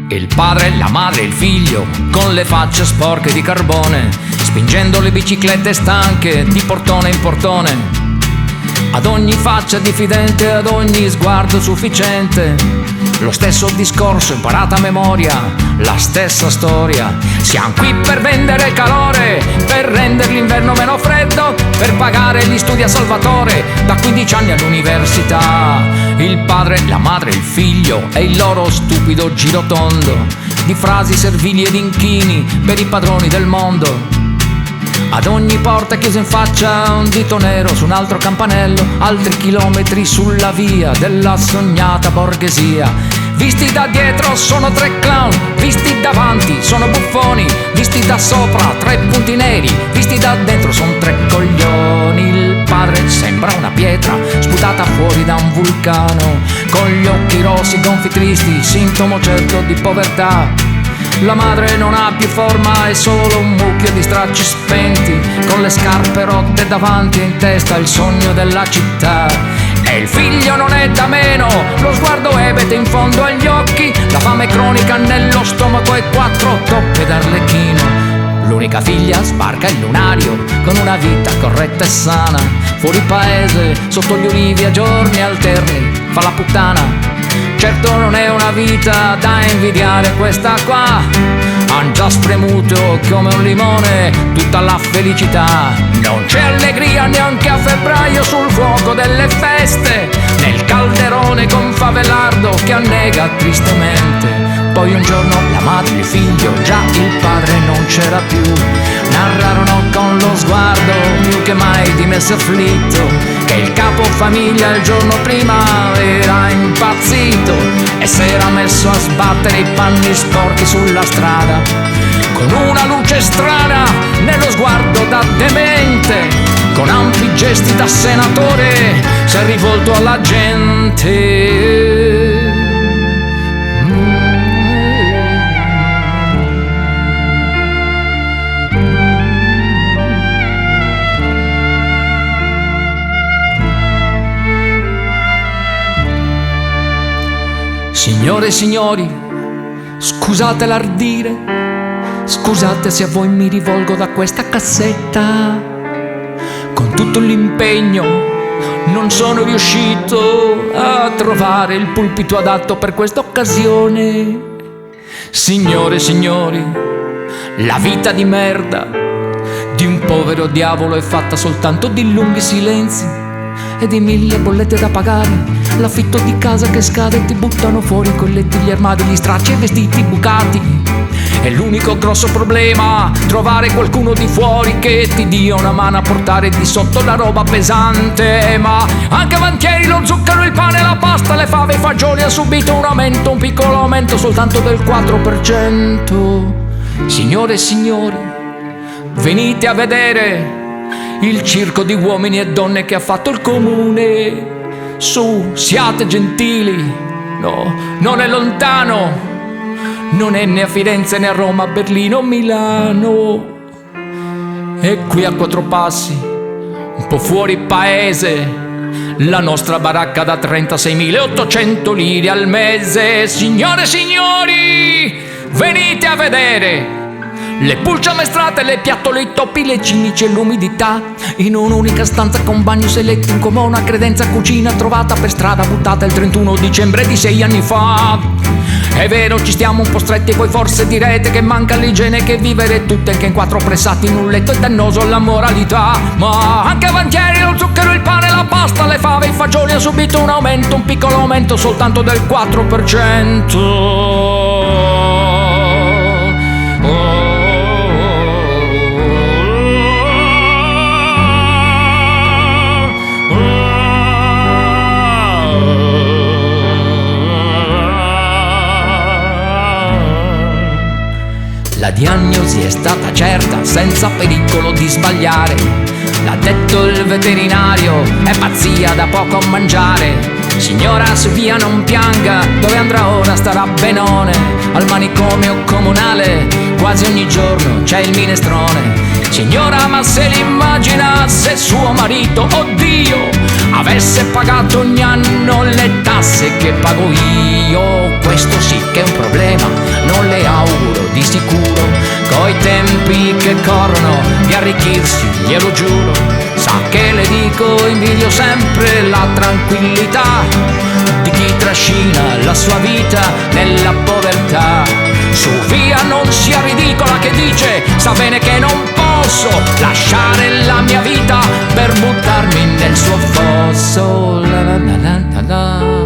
Il padre, la madre, il figlio, con le facce sporche di carbone, spingendo le biciclette stanche di portone in portone. Ad ogni faccia diffidente, ad ogni sguardo sufficiente, lo stesso discorso imparato a memoria, la stessa storia. Siamo qui per vendere calore, per rendere l'inverno meno freddo, per pagare gli studi a Salvatore, da 15 anni all'università. Il padre, la madre, il figlio e il loro stupido girotondo di frasi servili ed inchini per i padroni del mondo. Ad ogni porta chiusa in faccia un dito nero su un altro campanello, altri chilometri sulla via della sognata borghesia. Visti da dietro sono 3 clown, visti davanti sono buffoni, visti da sopra 3 punti neri, visti da dentro sono 3 coglioni. Il padre sembra una pietra sputata fuori da un vulcano, con gli occhi rossi gonfi tristi, sintomo certo di povertà. La madre non ha più forma, è solo un mucchio di stracci spenti, con le scarpe rotte davanti e in testa il sogno della città. E il figlio non è da meno, lo sguardo ebete in fondo agli occhi, la fame cronica nello stomaco e 4 toppe d'arlecchino. L'unica figlia sbarca il lunario con una vita corretta e sana, fuori paese, sotto gli ulivi a giorni alterni, fa la puttana. Certo non è una vita da invidiare questa qua, han già spremuto come un limone tutta la felicità. Non c'è allegria neanche a febbraio sul fuoco delle feste, nel calderone con favelardo che annega tristemente. Poi un giorno la madre e il figlio, già il padre non c'era più, narrarono con lo sguardo più che mai dimesso afflitto, che il capo famiglia il giorno prima era impazzito e s'era messo a sbattere i panni sporchi sulla strada, con una luce strana nello sguardo da demente, con ampi gesti da senatore s'è rivolto alla gente. Signore e signori, scusate l'ardire, scusate se a voi mi rivolgo da questa cassetta. Con tutto l'impegno non sono riuscito a trovare il pulpito adatto per questa occasione. Signore e signori, la vita di merda di un povero diavolo è fatta soltanto di lunghi silenzi e di 1000 bollette da pagare, l'affitto di casa che scade e ti buttano fuori i colletti, gli armadi, gli stracci e i vestiti bucati. È l'unico grosso problema, trovare qualcuno di fuori che ti dia una mano a portare di sotto la roba pesante. Ma anche avantieri lo zucchero, il pane, la pasta, le fave, i fagioli ha subito un aumento, un piccolo aumento soltanto del 4%. Signore e signori, venite a vedere il circo di uomini e donne che ha fatto il comune. Su, siate gentili, no, non è lontano, non è né a Firenze né a Roma, Berlino o Milano. È qui a 4 passi, un po' fuori paese, la nostra baracca da 36.800 lire al mese. Signore e signori, venite a vedere le pulci ammaestrate, le piattole, i topi, le cimici e l'umidità, in un'unica stanza con bagno elettrico, come una credenza cucina trovata per strada buttata il 31 dicembre di 6 anni fa. È vero, ci stiamo un po' stretti e voi forse direte che manca l'igiene, che vivere tutte anche in 4 pressati in un letto è dannoso alla moralità. Ma anche avantieri lo zucchero, il pane, la pasta, le fave, i fagioli ha subito un aumento, un piccolo aumento soltanto del 4%. La diagnosi è stata certa, senza pericolo di sbagliare. L'ha detto il veterinario, è pazzia da poco mangiare. Signora su via non pianga, dove andrà ora starà benone. Al manicomio comunale quasi ogni giorno c'è il minestrone. Signora, ma se l'immagina se suo marito, oddio, avesse pagato ogni anno le tasse che pago io. Questo sì che è un problema, sicuro, coi tempi che corrono, di arricchirsi, glielo giuro. Sa che le dico, invidio sempre la tranquillità di chi trascina la sua vita nella povertà. Su via, non sia ridicola che dice, sa bene che non posso lasciare la mia vita per buttarmi nel suo fosso. La la la la la.